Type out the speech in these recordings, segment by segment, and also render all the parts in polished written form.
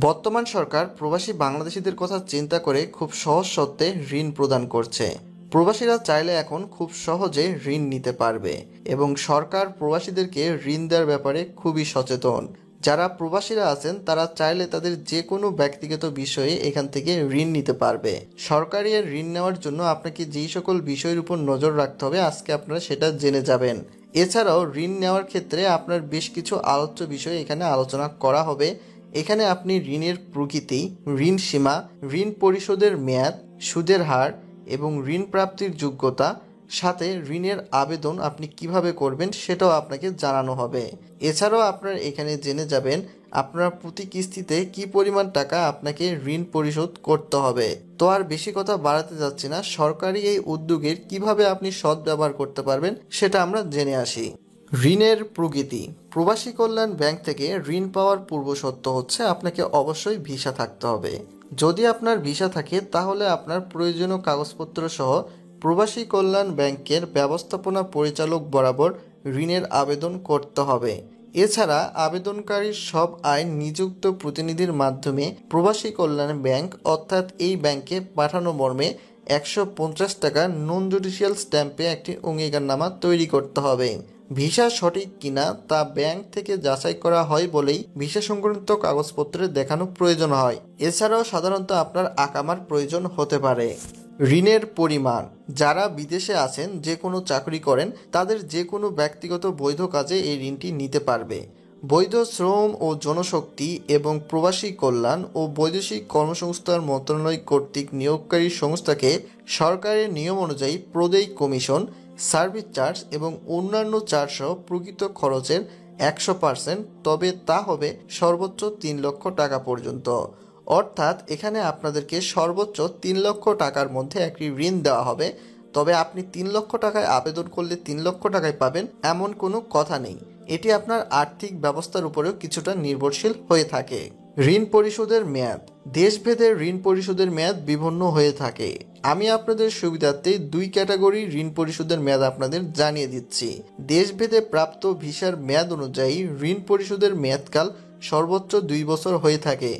বর্তমান সরকার প্রবাসী বাংলাদেশিদের কথা চিন্তা করে খুব সহজ শর্তে ঋণ প্রদান করছে। প্রবাসীরা চাইলে এখন খুব সহজে ঋণ নিতে পারবে এবং সরকার প্রবাসীদেরকে ঋণ দেওয়ার ব্যাপারে খুবই সচেতন। যারা প্রবাসীরা আছেন তারা চাইলে তাদের যে কোনো ব্যক্তিগত বিষয়ে এখান থেকে ঋণ নিতে পারবে। সরকারি ঋণ নেওয়ার জন্য আপনাকে যেই সকল বিষয়ের উপর নজর রাখতে হবে আজকে আপনারা সেটা জেনে যাবেন। এছাড়াও ঋণ নেওয়ার ক্ষেত্রে আপনার বেশ কিছু আলোচ্য বিষয় এখানে আলোচনা করা হবে। এখানে আপনি ঋণের প্রকৃতি, ঋণ সীমা, ঋণ পরিশোধের মেয়াদ, সুদের হার এবং ঋণ প্রাপ্তির যোগ্যতা, সাথে ঋণের আবেদন আপনি কিভাবে করবেন সেটাও আপনাকে জানানো হবে। এছাড়াও আপনারা এখানে জেনে যাবেন আপনার প্রতি কিস্তিতে কি পরিমাণ টাকা আপনাকে ঋণ পরিশোধ করতে হবে। তো আর বেশি কথা বাড়াতে যাচ্ছি না, সরকারি এই উদ্যোগের কিভাবে আপনি সদ্ব্যবহার করতে পারবেন সেটা আমরা জেনে আসি। ঋণের প্রকৃতি। প্রবাসী কল্যাণ ব্যাংক থেকে ঋণ পাওয়ার পূর্ব শর্ত হচ্ছে আপনাকে অবশ্যই ভিসা থাকতে হবে। যদি আপনার ভিসা থাকে তাহলে আপনার প্রয়োজনীয় কাগজপত্র সহ প্রবাসী কল্যাণ ব্যাংকের ব্যবস্থাপনা পরিচালক বরাবর ঋণের আবেদন করতে হবে। এছাড়া আবেদনকারীর সব আইন নিযুক্ত প্রতিনিধির মাধ্যমে প্রবাসী কল্যাণ ব্যাংক অর্থাৎ এই ব্যাংকে পাঠানো মর্মে 150 টাকা নন জুডিশিয়াল স্ট্যাম্পে একটি অঙ্গীকারনামা তৈরি করতে হবে। ভিসা সঠিক কিনা তা ব্যাংক থেকে যাচাই করা হয় বলেই ভিসা সংক্রান্ত কাগজপত্রে দেখানো প্রয়োজন হয়। এছাড়াও সাধারণত আপনার আকামার প্রয়োজন হতে পারে। ঋণের পরিমাণ। যারা বিদেশে আছেন, যে কোনো চাকরি করেন, তাদের যে কোনো ব্যক্তিগত বৈধ কাজে এই ঋণটি নিতে পারবে। বৈধ শ্রম ও জনশক্তি এবং প্রবাসী কল্যাণ ও বৈদেশিক কর্মসংস্থান মন্ত্রণালয় কর্তৃক নিয়োগকারী সংস্থাকে সরকারের নিয়ম অনুযায়ী প্রদেয় কমিশন, সার্ভিস চার্জ এবং অন্যান্য চার্জ সহ প্রকৃত খরচের 100%, তবে তা হবে সর্বোচ্চ 3 লক্ষ টাকা পর্যন্ত। অর্থাৎ এখানে আপনাদেরকে সর্বোচ্চ 3 লক্ষ টাকার মধ্যে একটি ঋণ দেওয়া হবে। তবে আপনি 3 লক্ষ টাকায় আবেদন করলে 3 লক্ষ টাকায় পাবেন এমন কোনো কথা নেই। এটি আপনার আর্থিক ব্যবস্থার উপরেও কিছুটা নির্ভরশীল হয়ে থাকে। ঋণ পরিশোধের মেয়াদ। দেশভেদে ঋণ পরিশোধের মেয়াদ বিভিন্ন হয়ে থাকে। আমি আপনাদের সুবিধার্থে 2 ক্যাটাগরি ঋণ পরিশোধের মেয়াদ আপনাদের জানিয়ে দিচ্ছি। দেশভেদে প্রাপ্ত ভিসার মেয়াদ অনুযায়ী ঋণ পরিশোধের মেয়াদকাল সর্বোচ্চ 2 বছর হয়ে থাকে।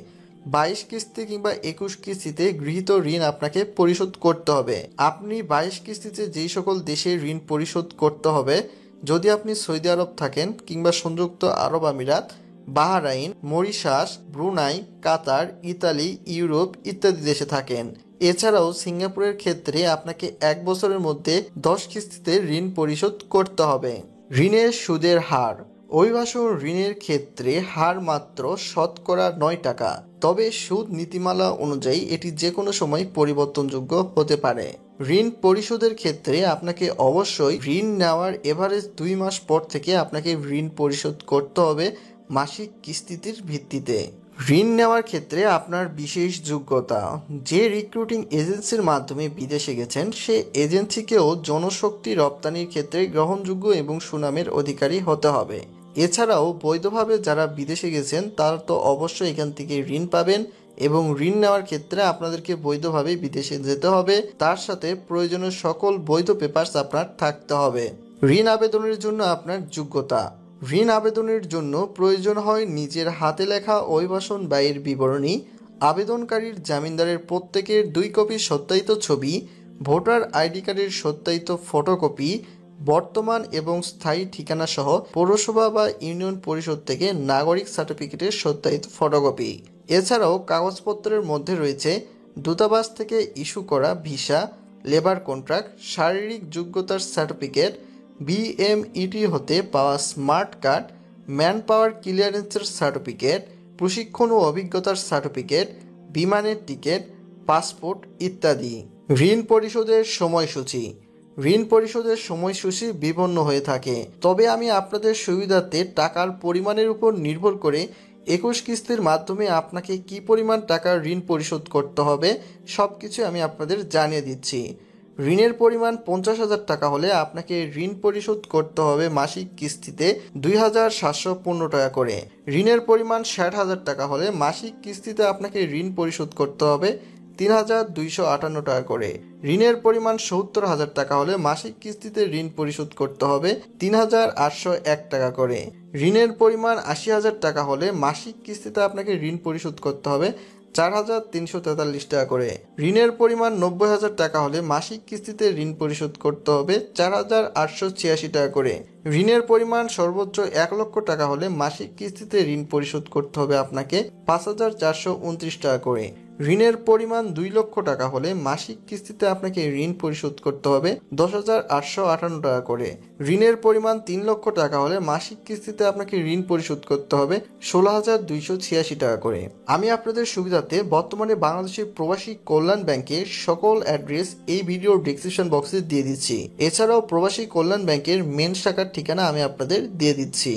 22 কিস্তি কিংবা 21 কিস্তিতে গৃহীত ঋণ আপনাকে পরিশোধ করতে হবে। আপনি 22 কিস্তিতে যেই সকল দেশে ঋণ পরিশোধ করতে হবে, যদি আপনি সৌদি আরব থাকেন কিংবা সংযুক্ত আরব আমিরাত, বাহরাইন, মরিশাস, ব্রুনাই, কাতার, ইতালি, ইউরোপ ইত্যাদি দেশে থাকেন। এছাড়াও সিঙ্গাপুরের ক্ষেত্রে আপনাকে 1 বছরের মধ্যে 10 কিস্তিতে ঋণ পরিশোধ করতে হবে। ঋণের সুদের হার। অভিবাসন ঋণের ক্ষেত্রে হার মাত্র শতকরা 9 টাকা, তবে সুদ নীতিমালা অনুযায়ী এটি যে কোনো সময় পরিবর্তনযোগ্য হতে পারে। ঋণ পরিশোধের ক্ষেত্রে আপনাকে অবশ্যই ঋণ নেওয়ার এভারেজ 2 মাস পর থেকে আপনাকে ঋণ পরিশোধ করতে হবে মাসিক কিস্তির ভিত্তিতে। ঋণ নেওয়ার ক্ষেত্রে আপনার বিশেষ যোগ্যতা। যে রিক্রুটিং এজেন্সির মাধ্যমে বিদেশে গেছেন সে এজেন্সিকেও জনশক্তি রপ্তানির ক্ষেত্রে গ্রহণযোগ্য এবং সুনামের অধিকারী হতে হবে। এছাড়াও বৈধভাবে যারা বিদেশে গেছেন তারা তো অবশ্যই এখান থেকে ঋণ পাবেন এবং ঋণ নেওয়ার ক্ষেত্রে আপনাদেরকে বৈধভাবে বিদেশে যেতে হবে। তার সাথে প্রয়োজনীয় সকল বৈধ পেপারস আপনার থাকতে হবে। ঋণ আবেদনের জন্য আপনার যোগ্যতা। ঋণ আবেদনের জন্য প্রয়োজন হয় নিজের হাতে লেখা অভিবাসন ব্যয়ের বিবরণী, আবেদনকারীর জামিনদারের প্রত্যেকের 2 কপি সত্যায়িত ছবি, ভোটার আইডি কার্ডের সত্যায়িত ফটোকপি, বর্তমান এবং স্থায়ী ঠিকানা সহ পৌরসভা বা ইউনিয়ন পরিষদ থেকে নাগরিক সার্টিফিকেটের সত্যায়িত ফটোকপি। এছাড়াও কাগজপত্রের মধ্যে রয়েছে দূতাবাস থেকে ইস্যু করা ভিসা, লেবার কন্ট্রাক্ট, শারীরিক যোগ্যতার সার্টিফিকেট, বিএমইটি হতে পাওয়া স্মার্ট কার্ড, ম্যান পাওয়ার ক্লিয়ারেন্সের সার্টিফিকেট, প্রশিক্ষণ ও অভিজ্ঞতার সার্টিফিকেট, বিমানের টিকিট, পাসপোর্ট ইত্যাদি। ঋণ পরিশোধের সময়সূচি। ঋণ পরিশোধের সময়সূচি বিভিন্ন হয়ে থাকে, তবে আমি আপনাদের সুবিধার্থে টাকার পরিমাণের উপর নির্ভর করে 21 কিস্তির মাধ্যমে আপনাকে কি পরিমাণ টাকা ঋণ পরিশোধ করতে হবে সব কিছু আমি আপনাদের জানিয়ে দিচ্ছি। ঋণের পরিমাণ 50,000 টাকা হলে আপনাকে ঋণ পরিশোধ করতে হবে মাসিক কিস্তিতে 2,715 টাকা করে। ঋণের পরিমাণ 60,000 টাকা হলে মাসিক কিস্তিতে আপনাকে ঋণ পরিশোধ করতে হবে 3,258 টাকা করে। ঋণের পরিমাণ 70,000 টাকা হলে মাসিক কিস্তিতে ঋণ পরিশোধ করতে হবে 3,801 টাকা করে। ঋণের পরিমাণ ৮০,০০০ টাকা হলে মাসিক কিস্তিতে আপনাকে ঋণ পরিশোধ করতে হবে ৪,৩৪৩ টাকা করে। ঋণের পরিমাণ ৯০,০০০ টাকা হলে মাসিক কিস্তিতে ঋণ পরিশোধ করতে হবে ৪,৮৮৬ টাকা করে। ঋণের পরিমাণ সর্বোচ্চ ১,০০,০০০ টাকা হলে মাসিক কিস্তিতে ঋণ পরিশোধ করতে হবে আপনাকে ৫,৪২৯ টাকা করে। ঋণের পরিমাণ ২,০০,০০০ টাকা হলে মাসিক কিস্তিতে আপনাকে ঋণ পরিশোধ করতে হবে ১০,৮৫৮ টাকা করে। ঋণের পরিমাণ ৩,০০,০০০ টাকা হলে মাসিক কিস্তিতে আপনাকে ঋণ পরিশোধ করতে হবে ১৬,২৮৬ টাকা করে। আমি আপনাদের সুবিধার্থে বর্তমানে বাংলাদেশের প্রবাসী কল্যাণ ব্যাংকের সকল অ্যাড্রেস এই ভিডিওর ডেসক্রিপশন বক্সে দিয়ে দিচ্ছি। এছাড়াও প্রবাসী কল্যাণ ব্যাংকের মেন শাখার ঠিকানা আমি আপনাদের দিয়ে দিচ্ছি।